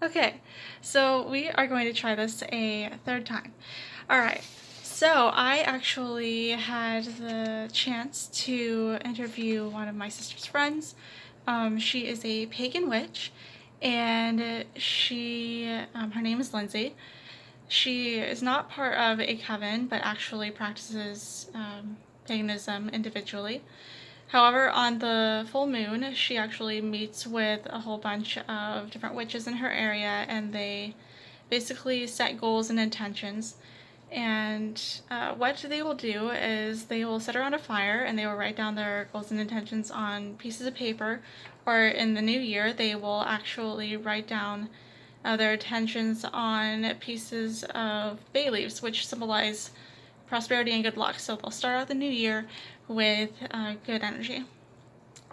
Okay, so we are going to try this a third time. All right, so I actually had the chance to interview one of my sister's friends. She is a pagan witch, and her name is Lindsay. She is not part of a coven, but actually practices paganism individually. However, on the full moon, she actually meets with a whole bunch of different witches in her area, and they basically set goals and intentions. And what they will do is they will sit around a fire and they will write down their goals and intentions on pieces of paper, or in the new year, they will actually write down their intentions on pieces of bay leaves, which symbolize prosperity and good luck. So they'll start out the new year with good energy.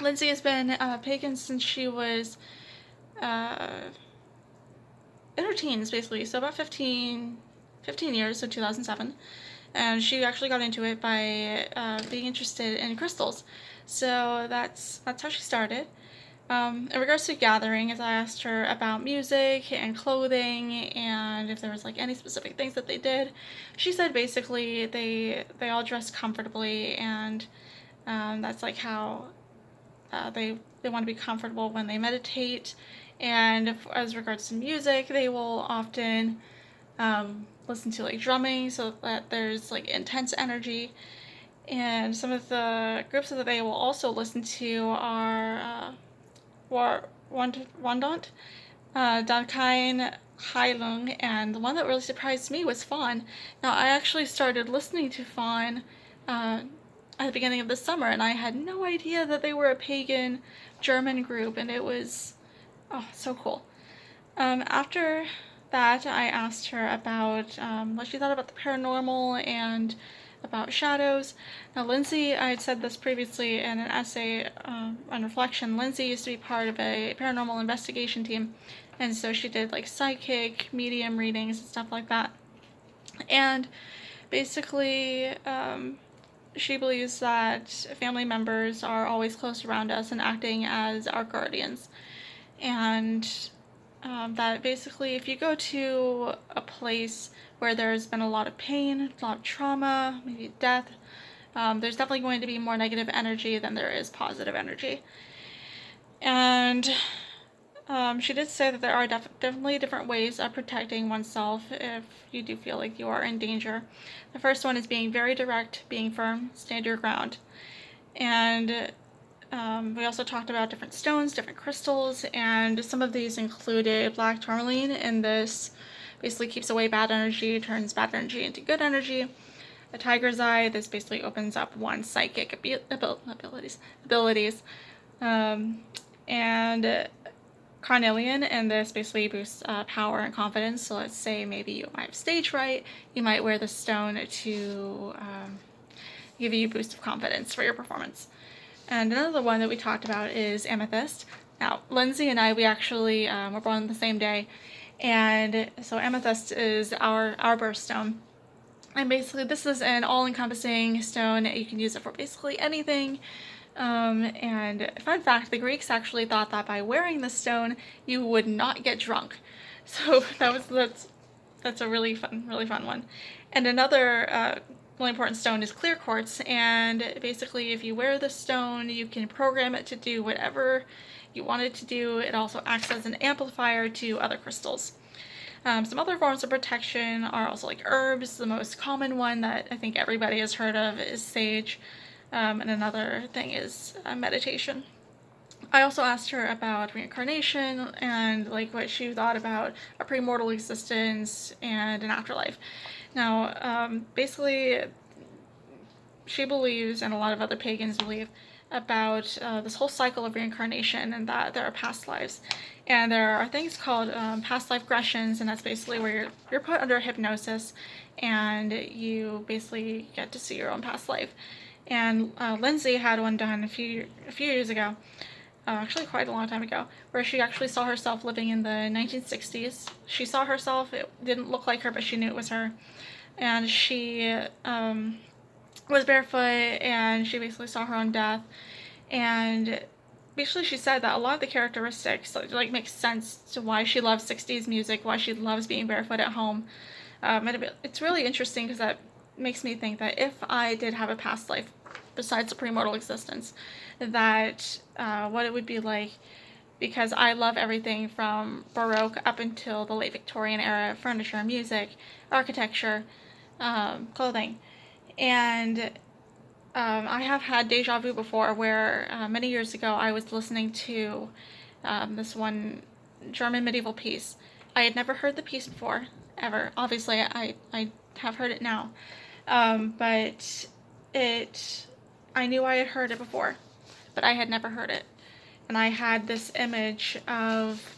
Lindsay has been pagan since she was uh, in her teens, basically, so about 15 years, so 2007. And she actually got into it by being interested in crystals. So that's how she started. In regards to gatherings, I asked her about music and clothing and if there was like any specific things that they did. She said basically they all dress comfortably, and that's like how they want to be comfortable when they meditate. And as regards to music, they will often listen to like drumming so that there's like intense energy. And some of the groups that they will also listen to are Wandant, Dankain, Hailung, and the one that really surprised me was Fawn. Now, I actually started listening to Fawn uh, at the beginning of the summer, and I had no idea that they were a pagan German group, and it was so cool. After that, I asked her about what she thought about the paranormal and about shadows. Now, Lindsay, I had said this previously in an essay on reflection. Lindsay used to be part of a paranormal investigation team, and so she did like psychic, medium readings and stuff like that. And basically, she believes that family members are always close around us and acting as our guardians. And that basically, if you go to a place where there's been a lot of pain, a lot of trauma, maybe death, there's definitely going to be more negative energy than there is positive energy. And she did say that there are definitely different ways of protecting oneself if you do feel like you are in danger. The first one is being very direct, being firm, stand your ground. And we also talked about different stones, different crystals, and some of these included black tourmaline, and this basically keeps away bad energy, turns bad energy into good energy. A tiger's eye, this basically opens up one's psychic abilities. Um, and carnelian, and this basically boosts power and confidence. So let's say maybe you might have stage fright, you might wear the stone to give you a boost of confidence for your performance. And another one that we talked about is amethyst. Now, Lindsay and I, we actually were born on the same day, and so amethyst is our birthstone. And basically, this is an all-encompassing stone. You can use it for basically anything. And fun fact, the Greeks actually thought that by wearing this stone, you would not get drunk. So that's a really fun one. And another really important stone is clear quartz. And basically, if you wear this stone, you can program it to do whatever you want it to do. It also acts as an amplifier to other crystals. Some other forms of protection are also like herbs. The most common one that I think everybody has heard of is sage. And another thing is meditation. I also asked her about reincarnation and like what she thought about a premortal existence and an afterlife. Now, basically, she believes, and a lot of other pagans believe, about this whole cycle of reincarnation and that there are past lives. And there are things called past life regressions, and that's basically where you're put under hypnosis and you basically get to see your own past life. And Lindsay had one done a few years ago, actually quite a long time ago, where she actually saw herself living in the 1960s. She saw herself, it didn't look like her, but she knew it was her. And she was barefoot, and she basically saw her own death. And basically she said that a lot of the characteristics like make sense to why she loves 60s music, why she loves being barefoot at home. And it's really interesting because that makes me think that if I did have a past life besides the premortal existence, that what it would be like, because I love everything from Baroque up until the late Victorian era: furniture, music, architecture, clothing. And I have had deja vu before where many years ago I was listening to this one German medieval piece. I had never heard the piece before, ever. Obviously, I have heard it now. But I knew I had heard it before, but I had never heard it. And I had this image of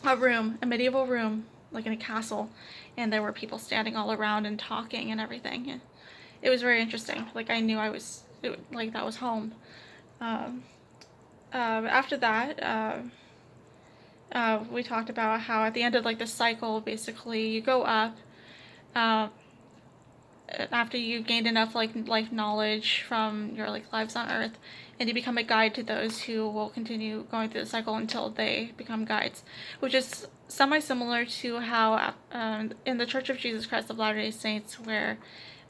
a room, a medieval room, like in a castle, and there were people standing all around and talking and everything. And it was very interesting. Like I knew like that was home. Um, After that, we talked about how at the end of like the cycle, basically you go up. Uh, After you gained enough like life knowledge from your like lives on Earth, and you become a guide to those who will continue going through the cycle until they become guides, which is semi-similar to how in the Church of Jesus Christ of Latter-day Saints, where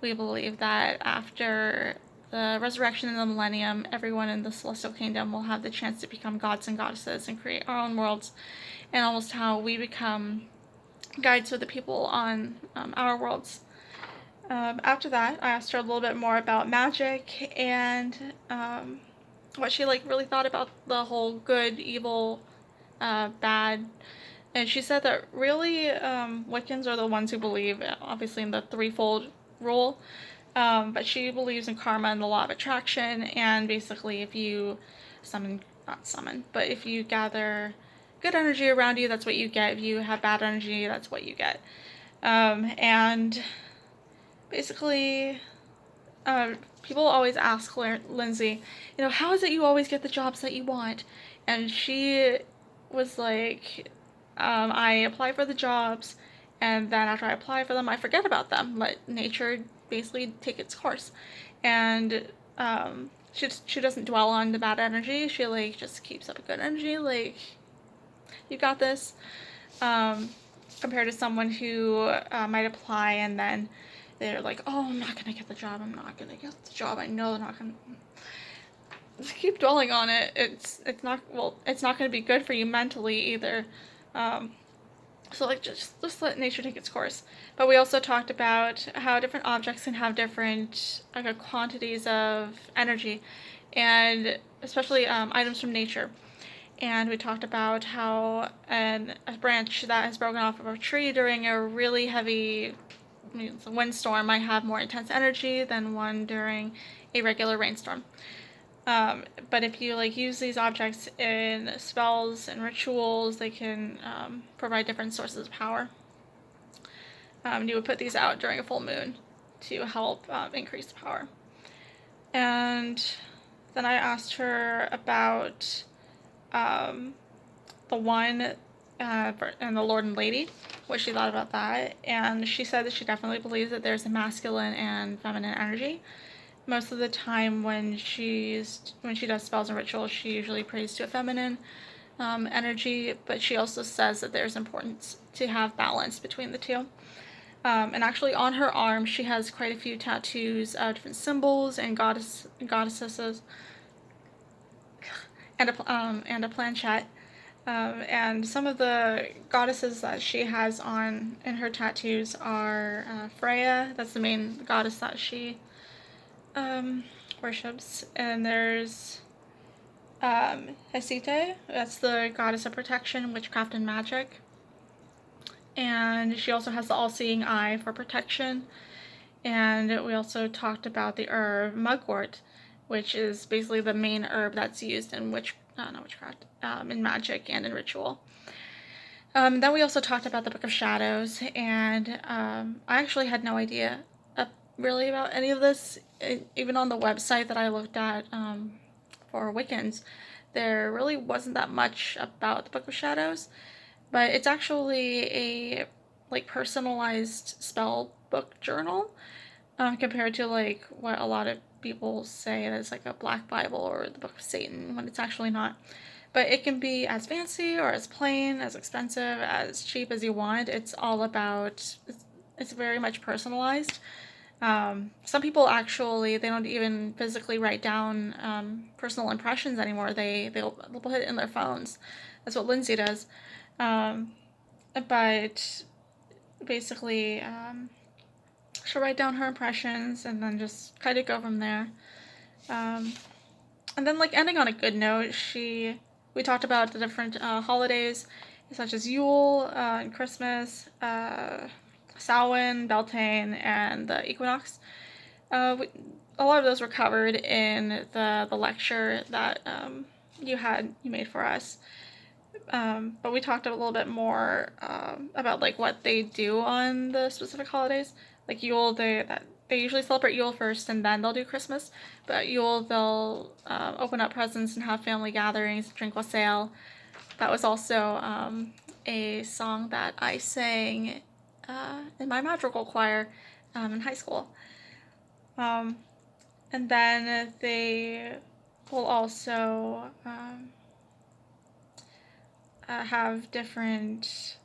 we believe that after the resurrection in the millennium, everyone in the celestial kingdom will have the chance to become gods and goddesses and create our own worlds, and almost how we become guides for the people on our worlds. After that, I asked her a little bit more about magic and what she like really thought about the whole good, evil, bad. And she said that really Wiccans are the ones who believe, obviously, in the threefold rule. But she believes in karma and the law of attraction. And basically, if you not summon, but if you gather good energy around you, that's what you get. If you have bad energy, that's what you get. And basically, people always ask Lindsay, how is it you always get the jobs that you want? And she was like, I apply for the jobs, and then after I apply for them, I forget about them. Let nature basically take its course. And she doesn't dwell on the bad energy. She like just keeps up a good energy. Like, you got this. Compared to someone who might apply and then they're like, oh, I'm not gonna get the job. I'm not gonna get the job. I know they're not gonna. Just keep dwelling on it. It's not It's not gonna be good for you mentally either. So like just let nature take its course. But we also talked about how different objects can have different quantities of energy, and especially items from nature. And we talked about how a branch that has broken off of a tree during a really heavy windstorm might have more intense energy than one during a regular rainstorm. But if you like use these objects in spells and rituals, they can provide different sources of power. You would put these out during a full moon to help increase the power. And then I asked her about the one and the Lord and Lady, what she thought about that. And she said that she definitely believes that there's a masculine and feminine energy. Most of the time when she does spells and rituals, she usually prays to a feminine energy, but she also says that there's importance to have balance between the two. And actually on her arm, she has quite a few tattoos of different symbols and goddesses, and a planchette. And some of the goddesses that she has in her tattoos are Freya. That's the main goddess that she worships. And there's Hecate. That's the goddess of protection, witchcraft, and magic. And she also has the all-seeing eye for protection. And we also talked about the herb mugwort, which is basically the main herb that's used in in magic and in ritual. Then we also talked about the Book of Shadows, and I actually had no idea really about any of this. Even on the website that I looked at for Wiccans, there really wasn't that much about the Book of Shadows, but it's actually a personalized spell book journal. compared to like what a lot of people say that it's like a black Bible or the Book of Satan, when it's actually not. But it can be as fancy or as plain, as expensive, as cheap as you want. It's all about, it's very much personalized. Some people actually, they don't even physically write down personal impressions anymore. They'll put it in their phones. That's what Lindsay does. But basically, she'll write down her impressions and then just kind of go from there. And then, like, ending on a good note, we talked about the different holidays, such as Yule and Christmas, Samhain, Beltane, and the equinox. A lot of those were covered in the lecture that you made for us. But we talked a little bit more about like what they do on the specific holidays. Like Yule, they usually celebrate Yule first and then they'll do Christmas. But Yule, they'll open up presents and have family gatherings, drink wassail. That was also a song that I sang in my madrigal choir in high school. And then they will also have different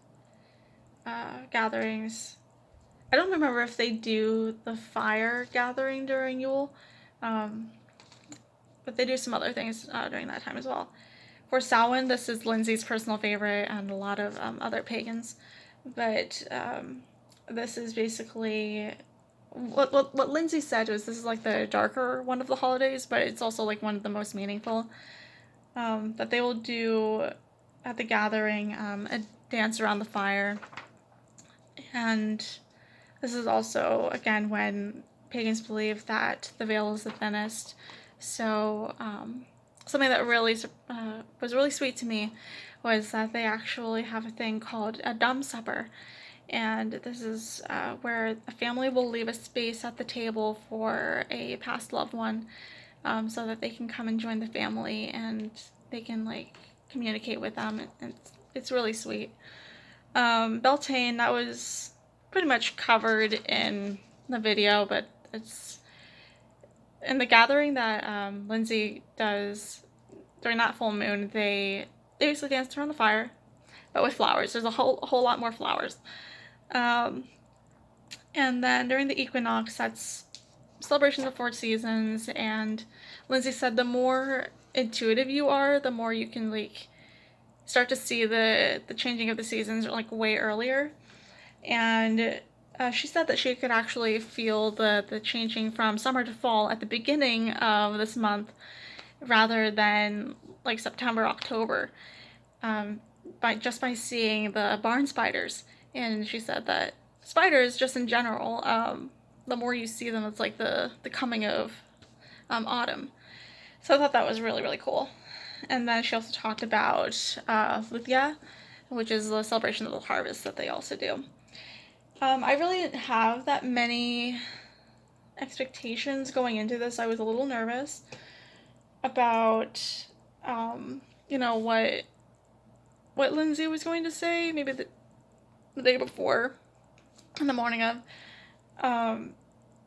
gatherings. I don't remember if they do the fire gathering during Yule, but they do some other things during that time as well. For Samhain, this is Lindsay's personal favorite and a lot of other pagans, but this is basically what Lindsay said was this is like the darker one of the holidays, but it's also like one of the most meaningful. That they will do at the gathering a dance around the fire, and this is also again when pagans believe that the veil is the thinnest. So something that really was really sweet to me was that they actually have a thing called a dumb supper. And this is where a family will leave a space at the table for a past loved one so that they can come and join the family and they can like communicate with them. And it's really sweet. Beltane, that was pretty much covered in the video, but it's in the gathering that Lindsay does during that full moon. They basically dance around the fire, but with flowers. There's a whole lot more flowers. And then during the equinox, that's celebration of the 4 seasons, and Lindsay said the more intuitive you are, the more you can like start to see the changing of the seasons like way earlier. And she said that she could actually feel the changing from summer to fall at the beginning of this month rather than like September, October, by seeing the barn spiders. And she said that spiders, just in general, the more you see them, it's like the coming of autumn. So I thought that was really, really cool. And then she also talked about Luthia, which is the celebration of the harvest that they also do. I really didn't have that many expectations going into this. I was a little nervous about, what Lindsay was going to say, maybe the day before, in the morning of,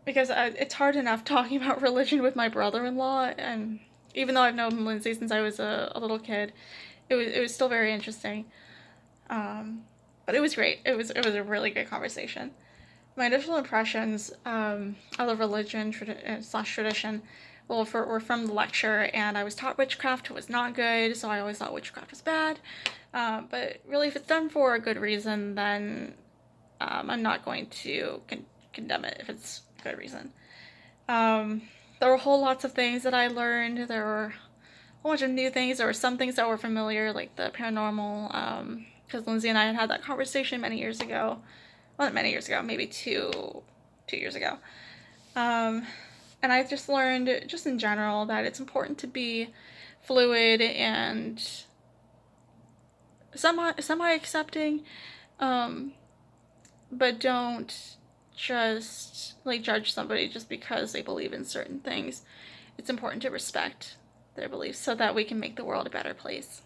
because it's hard enough talking about religion with my brother-in-law, and even though I've known Lindsay since I was a little kid, it was still very interesting. But it was great. It was a really good conversation. My initial impressions of the religion slash tradition were from the lecture, and I was taught witchcraft was not good, so I always thought witchcraft was bad. But really, if it's done for a good reason, then I'm not going to condemn it if it's a good reason. There were whole lots of things that I learned. There were a whole bunch of new things. There were some things that were familiar, like the paranormal, because Lindsay and I had that conversation many years ago. Well, not many years ago, maybe two years ago. And I just learned, just in general, that it's important to be fluid and semi-accepting, but don't just like judge somebody just because they believe in certain things. It's important to respect their beliefs so that we can make the world a better place.